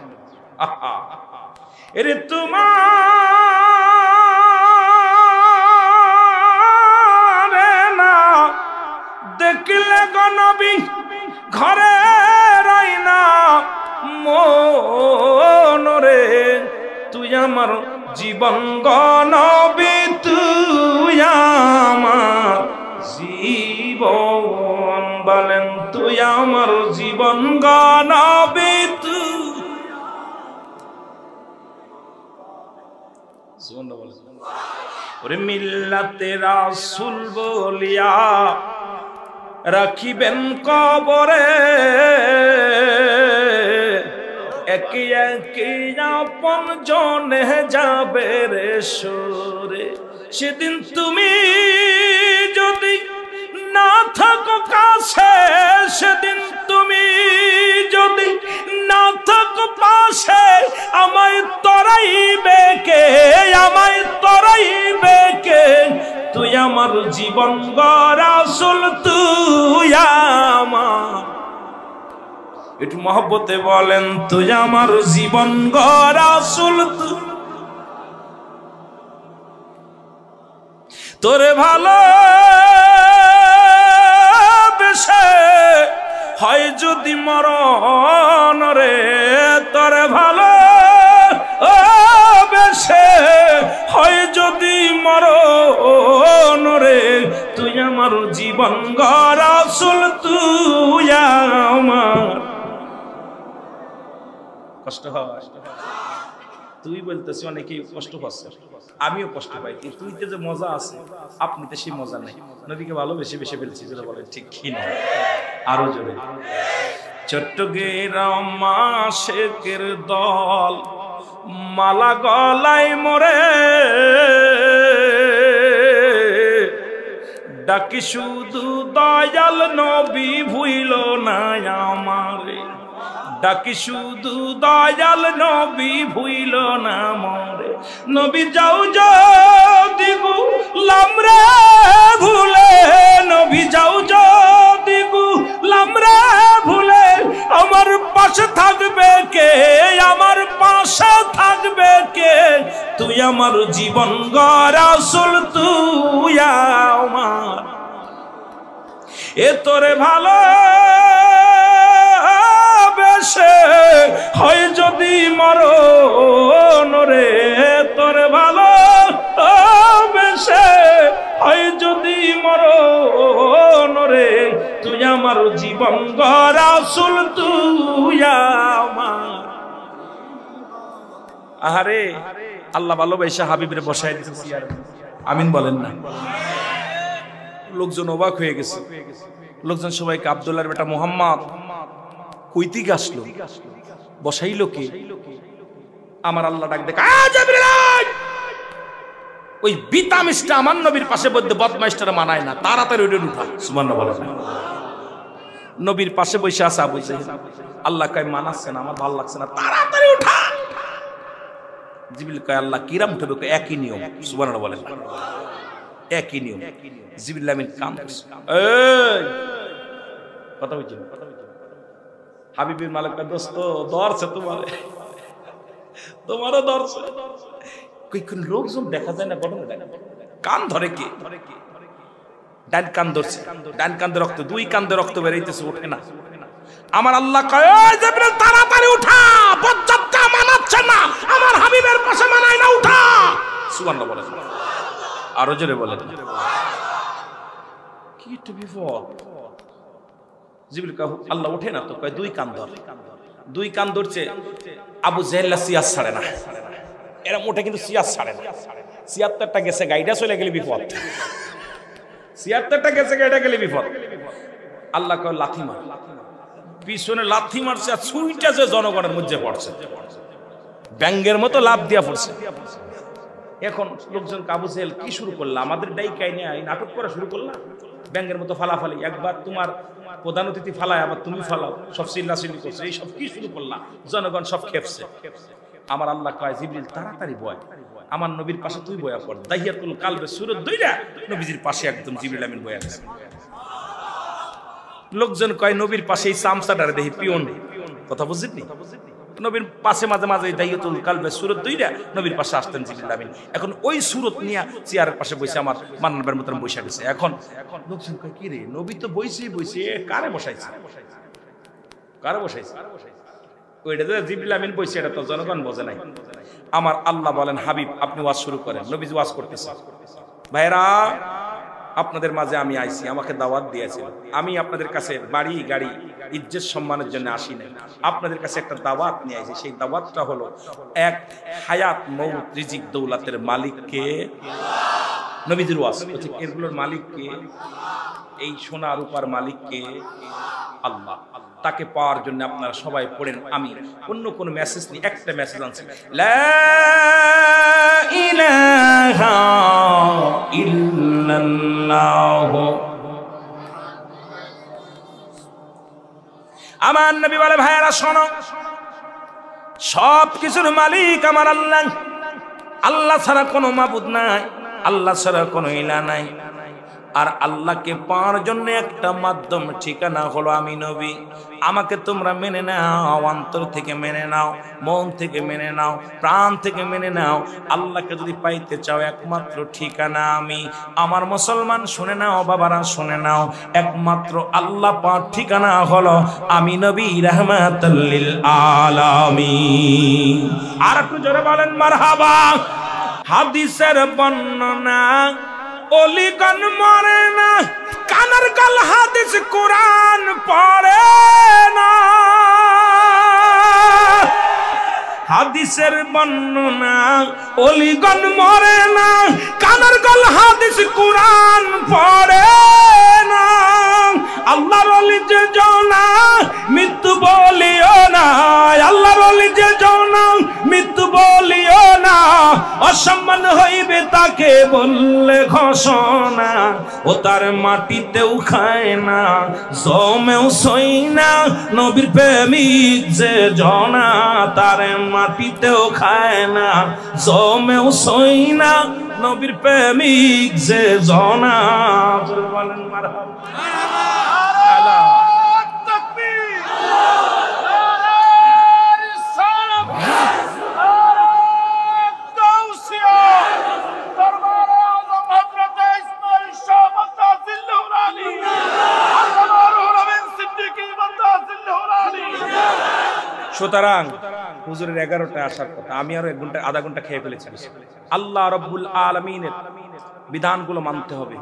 আহা এরে তোমার না দেখলে গো নবী ঘরে রাইনা মনরে, তুই আমার জীবন গো নবী, তুই আমার জীবন, বলেন তুই আমার জীবন গো নবী, তুই ওরে মিল্লাতে রাসূল বলিয়া রাখিবেন কবরে, একে একে আপন জনে যাবে রে সরে। সেদিন তুমি যদি না থাকো কাছে, সেদিন তুমি যদি না থাকো পাশে, আমায় তরাইবে কে, আমায় তরাইবে কে? তুই আমার জীবন গো রাসূল, তুই আমার, একটু মহব্বতে বলেন তুই আমার জীবন গো রাসূল, তোরে ভালো বেশে হয় যদি মরণ রে, তোরে ভালো বেশে হয় যদি মরণ রে, তুই আমার জীবন গো রাসূল, তুই আমার। কষ্ট হয়, তুই বলতেছি অনেকেই কষ্ট পাচ্ছে, আমিও কষ্ট পাই, তুইতে যে মজা আছে আপনিতে সেই মজা নাই। নবীকে ভালোবেসে বেশি ফেলেছি, যেটা বলে ঠিক কি না? আরো জোরে। চট্টগ্রাম মাশেকের দল মালা গলায় মরে, ডাকি শুধু দয়াল নবী ভুইল না আমারে, ডাকি শুধু দয়াল নবী ভুইল না মরে। নবী যাও যদি গুলাম রে ভুলে, নবী যাও যদি গুলাম রে ভুলে, আমার পাশে থাকবে কে, আমার পাশে থাকবে কে? তুই আমার জীবন গো রাসূল, তুই আমার। এ তোরে ভালো বেশে হয় যদি মরণ রে, তোরে ভালো বেশে হয় যদি মরণ রে, তুই আমার জীবন গো রাসূল, তুই আমার। আহারে আল্লাহ ভালোবাসা হাবিবরে বসায় দিয়েছে চেয়ারে, আমিন বলেন না? লোকজন অবাক হয়ে গেছে, লোকজন সবাইকে আব্দুল্লাহর বেটা মুহাম্মদ কইতে আসলো, বসাইলো কে? আমার আল্লাহ ডাক দেখ, ওই বিতামিষ্টা আমার নবীর পাশে বসে বদমাইশটারে মানায় না, তাড়াতাড়ি ওইটা উঠা। সুবহানাল্লাহ বলেন। নবীর পাশে বসে আছে আবু জাহেল, আল্লাহ কয় মানাচ্ছে না, আমার ভালো লাগছে না, তাড়াতাড়ি উঠা। জিবরিল কয় আল্লাহ কিরাম উঠবে? একই নিয়ম। সুবহানাল্লাহ বলেন। একই নিয়ম। জিবরিল আমিন কাম করছে, এই কথা হইছে, হাবিবের মালিক দোস্ত ধরছে তোমারে, তোমারও ধরছে। কোন লোকজন দেখা যায় না, ঘটনা কান ধরে কে? ডান কান ধরছে, ডান কান রক্ত, দুই কান রক্ত বেরাইতেছে, ওঠে না। আমার আল্লাহ কয়, ওই জিবরিল তাড়াতাড়ি উঠা, বজ্জাতটা মানাচ্ছে না, আমার হাবিবের পাশে মানায় না, উঠা। সুবহানাল্লাহ বলেন, আরো জোরে বলেন। কি একটা বিপদ। জিবরিল কয় আল্লাহ ওঠে না তো, কয় দুই কান ধর। দুই কান ধরছে, আবু জেহেল সিয়াস ছাড়ে না, এরা মোটে কিন্তু সিয়াস ছাড়ে না। ৭৬টা গেছে গাইডা চলে গেলে বিপদ, ৭৬টা গেছে গাইডা গেলে বিপদ। আল্লাহ কয় লাথি মার, পিছনে লাথি মারছে, আর ছুরিটা যে জনগণের মধ্যে পড়ছে, ব্যাঙ্গের মতো লাভ দিয়া পড়ছে। এখন লোকজন আবু জেহেল কি শুরু করলা, আমাদের ডাইকাই নিয়ে নাটক করা শুরু করলা, ব্যাঙ্গের মতো ফালাফালি, একবার তোমার প্রধান অতিথি ফালায়, আবার তুমি ফালাও, সব চিল্লাচিল্লি করছে, এই সব কি শুরু করলা, জনগণ সব খেপছে। আমার আল্লাহ কয় জিবরিল তাড়াতাড়ি বয়, আমার নবীর পাশে তুই বয়া পড়। দাহিয়াতুল কালবে সূরা 2 নবীজির পাশে একদম জিবরিল আমিন বয়া গেছে। লোকজন কয় নবীর পাশে এই চামচাটারে দেখি পিয়ন, কথা বুঝিনি, নবীর পাশে মাঝে মাঝে দাহিয়াতুল কালবে সূরা 2 নবীর পাশে আসতেন জিবরিল আমিন। এখন ওই সূরত নিয়ে চেয়ারের পাশে বসে আমার মান্নাবের মতন বসে গেছে। এখন লোকজন কয় কি রে, নবী তো বইছে কারে বসাইছে, কারে বসাইছে? ওইটা যে জিবরিল আমিন বইছে, এটা তো জনগণ বোঝে নাই। আমার আল্লাহ বলেন, হাবিব আপনি ওয়াজ শুরু করেন। নবীজি ওয়াজ করতেছে, ভাইরা আপনাদের মাঝে আমি আইছি, আমাকে দাওয়াত দিয়েছেন, আমি আপনাদের কাছে বাড়ি গাড়ি ইজ্জত সম্মানের জন্য আসি নাই, আপনাদের কাছে একটা দাওয়াত নিয়ে আইছি। সেই দাওয়াতটা হলো এক হায়াত মৌত রিজিক দৌলতের মালিক কে? নবীজির ওয়াজ হচ্ছে এগুলোর মালিক কে? এই সোনা রূপার মালিক কে? আল্লাহ। তাকে পাওয়ার জন্য আপনারা সবাই পড়েন আমি অন্য কোন মেসেজ নেই, একটা মেসেজ আনছি, লা ইলাহা ইল্লাল্লাহ। আমার নবী বলে, ভাইরা শোনো, সব কিছুর মালিক আমার আল্লাহ, আল্লাহ ছাড়া কোনো মাবুদ নাই, আল্লাহ ছাড়া কোনো ইলাহ নাই। আর আল্লাহকে পাওয়ার জন্য একটা মাধ্যম ঠিকানা হলো আমি নবী। আমাকে তোমরা মেনে নাও, অন্তর থেকে মেনে নাও, মন থেকে মেনে নাও, প্রাণ থেকে মেনে নাও। আল্লাহকে যদি পাইতে চাও একমাত্র ঠিকানা আমি। আমার মুসলমান শুনে নাও, বাবারা শুনে নাও, একমাত্র আল্লাহ পাওয়ার ঠিকানা হলো আমি নবী রাহমাতুল লিল আলামিন। আর একটু জোরে বলেন মারহাবা। হাদিসের বর্ণনা, অলিগণ মরে না, কানার কাল হাদিস কোরআন পড়ে না। হাদিসের বর্ণনা, অলিগণ মরে না, কানার কাল হাদিস কোরআন পড়ে না। আল্লাহর ওলি যে জনা মৃত্যু বলিও না, আল্লাহর ওলি যে জনা মৃত্যু বলিও না, অসম্মান হইবে তাকে বললে ঘোষণা। ও তার মাটিতেও খায় না, জমেও সই না, নবীর প্রেমিক যে জনা তার মাটিতেও খায় না, জমেও সই না, নবীর প্রেমিক যে জনা। বলেন মারহাবা। সুতরাং হুজুরের 11টায় আসার কথা, আমি আরো 1 ঘন্টা আধা ঘন্টা খেয়ে ফেলেছি। আল্লাহ রাব্বুল আলামিনের বিধানগুলো মানতে হবে।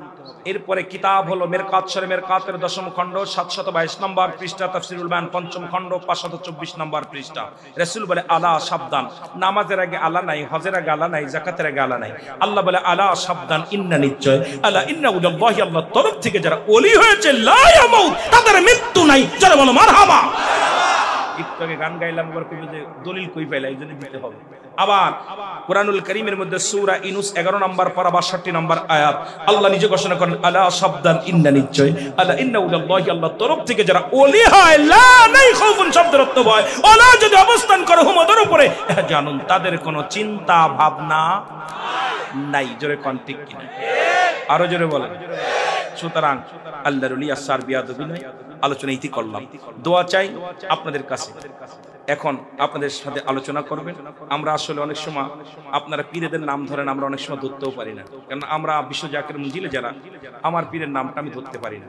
এরপরে কিতাব হলো মেরকাত শরীফ, মেরকাতের 10ম খণ্ড 722 নম্বর পৃষ্ঠা, তাফসীরুল বায়ান 5ম খণ্ড 524 নম্বর পৃষ্ঠা। রাসূল বলে আলা সাবধান, নামাজের আগে আলা নাই, হজের আগে আলা নাই, যাকাতের আগে আলা নাই। আল্লাহ বলে আলা সাবধান, ইন্না নিশ্চয়, আলা ইন্না উল্লাহি, আল্লাহর তরফ থেকে যারা ওলি হয়েছে লা ইয়ামুত, তাদের মৃত্যু নাই। যারা বলো মারহাবা। একটু আগে গান গাইলাম, এবার কইবে যে দলিল কই পাইলা, এইজন্য দিতে হবে। আবার কোরআনুল কারীমের মধ্যে সূরা ইউনূস 11 নম্বর পারা 62 নম্বর আয়াত আল্লাহ নিজে ঘোষণা করেন আলা সাবধান, ইন্না নিশ্চয়, আলা ইন্না উল্লাহি, আল্লাহর তরফ থেকে যারা ওলি হয়, লা নাই খাউফুন শব্দের অর্থ ভয়, ওলা যদি অবস্থান করে হুমদের উপরে জানুন, তাদের কোনো চিন্তা ভাবনা নাই। জোরে কোন ঠিক কিনা? আরো জোরে বলেন। সুতরাং আল্লাহর ওলি আসার বিয়াদবি নয়, আলোচনা ইতি করলাম। দোয়া চাই আপনাদের কাছে। এখন আপনাদের সাথে আলোচনা করবেন। আমরা আসলে অনেক সময় আপনারা পীরেদের নাম ধরেন, আমরা অনেক সময় ধরতেও পারি না, কারণ আমরা বিশ্ব জাকির মঞ্জিলে যারা, আমার পীরের নামটা আমি ধরতে পারি না।